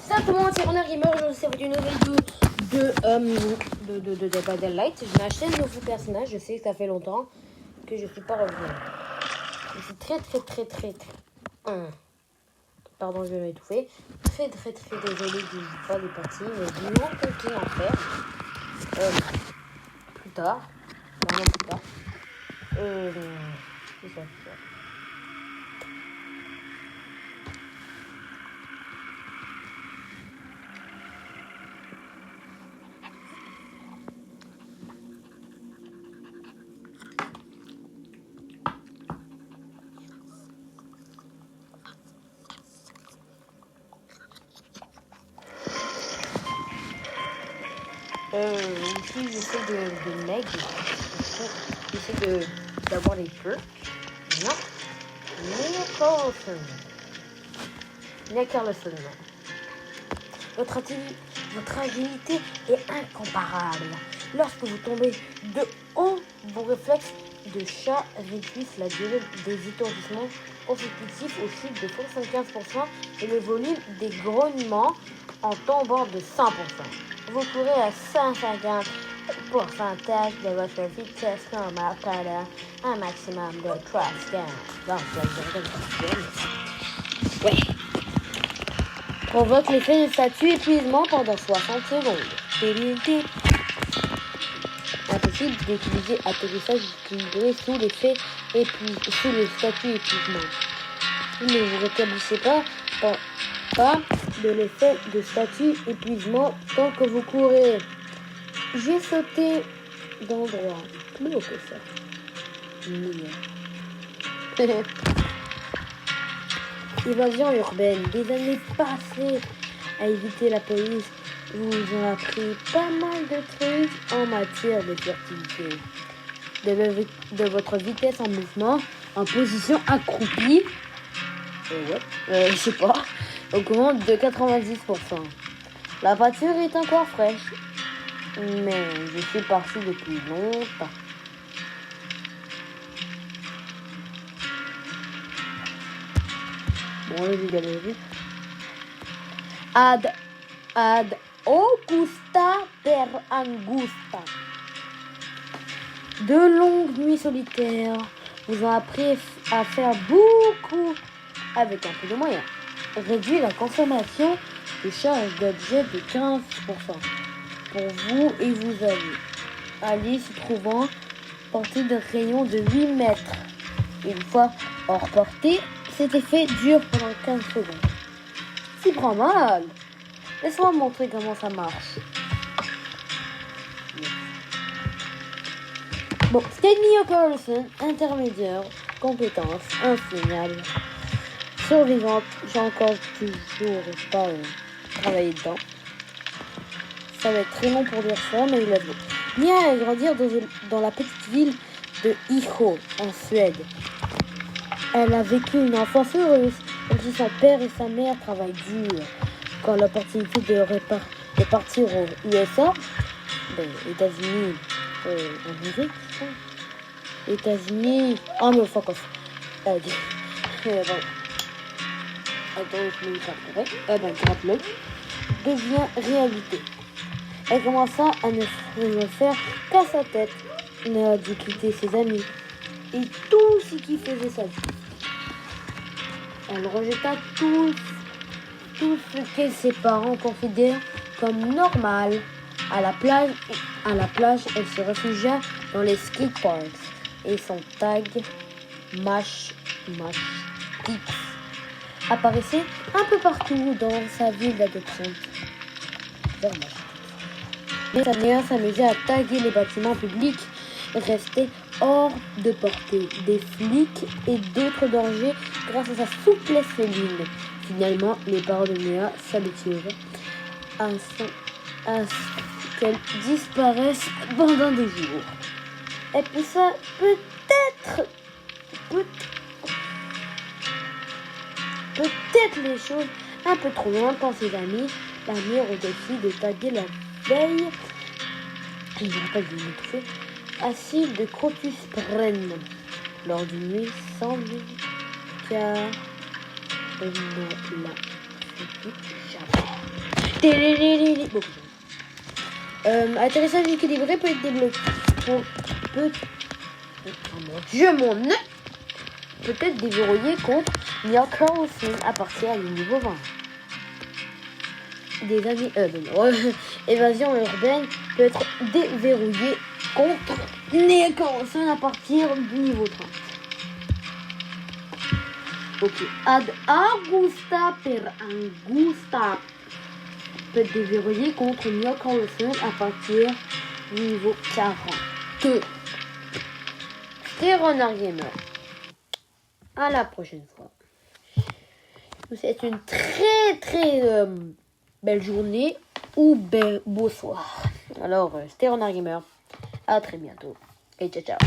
Salut tout le monde, c'est Renard Gamer. Aujourd'hui, c'est une nouvelle de Battle Light. Je m'ai acheté un nouveau personnage. Je sais que ça fait longtemps que je suis pas revenu. Je suis très. Pardon, je vais m'étouffer. Très désolé du pas des parties, mais je n'en continue en faire. Plus tard. Vraiment plus tard. C'est ça. Ici, j'essaie de meg. J'essaie d'avoir les feux. Non. Nia Carlson. Votre agilité est incomparable. Lorsque vous tombez de haut, vos réflexes de chat réduisent la durée des étourdissements consécutifs au chiffre de 75% et le volume des grognements en tombant de 100%. Vous courez à 150% de votre vitesse normale pendant un maximum de 3 scans. Ouais. Provoque l'effet de statut épuisement pendant 60 secondes. Impossible d'utiliser atterrissage équilibré sous le statut épuisement. Vous ne vous rétablissez pas de l'effet de statut épuisement tant que vous courez. J'ai sauté d'endroit plus haut que ça. Évasion urbaine. Des années passées à éviter la police vous ont appris pas mal de trucs en matière de furtivité. De votre vitesse en mouvement, en position accroupie, je sais pas, augmente de 90%. La voiture est encore fraîche, mais je suis parti depuis longtemps. Bon, les galeries. Ad Augusta per Angusta. De longues nuits solitaires vous ont appris à faire beaucoup avec un peu de moyens. Réduit la consommation de charge d'objets de 15% pour vous et vos amis. Alice se trouvant portée de rayon de 8 mètres. Une fois hors portée, cet effet dure pendant 15 secondes. C'est pas mal. Laisse-moi montrer comment ça marche. Bon, Nia Carlson, intermédiaire, compétence, insignable, survivante, j'ai encore toujours pas travaillé dedans. Ça va être très long pour dire ça, mais il a vu. Nia a grandi dans la petite ville de Iho, en Suède. Elle a vécu une enfance heureuse, même si son père et sa mère travaillent dur. Quand l'opportunité de partir aux USA, États-Unis, Amérique, États-Unis, oh non, fuck off. Attends, je me gratte-le. Devient réalité. Elle commença à ne faire qu'à sa tête. Elle a dû quitter ses amis et tout ce qui faisait sa vie. Elle rejeta tout ce que ses parents considèrent comme normal. À la plage, elle se réfugia dans les skateparks et son tag Mash X apparaissait un peu partout dans sa ville d'adoption. Mais sa mère s'amusait à taguer les bâtiments publics et restait hors de portée des flics et d'autres dangers grâce à sa souplesse féline. Finalement, les parents de Nia s'habituèrent à ce qu'elle disparaisse pendant des jours. Elle poussa peut-être les choses un peu trop loin quand ses amis la mirent au défi de taguer la veille. Je me rappelle de m'étouffer. Acide de Crotus Pren lors d'une nuit sans médicaments. Elle ne l'a jamais. Bon, atterrissage équilibré peut être débloqué. Peut-être déverrouillé contre Nia Carlson à partir du niveau 20. Des amis évasion urbaine peut être déverrouillée contre Nia Carlson à partir du niveau 30. Ok. Ad Augusta per Angusta peut être déverrouillé contre Nia Carlson à partir du niveau 40. C'était Renard Gamer. À la prochaine fois. C'est une très belle journée ou beau soir. Alors, c'était Renard Gamer. À très bientôt. Et ciao ciao.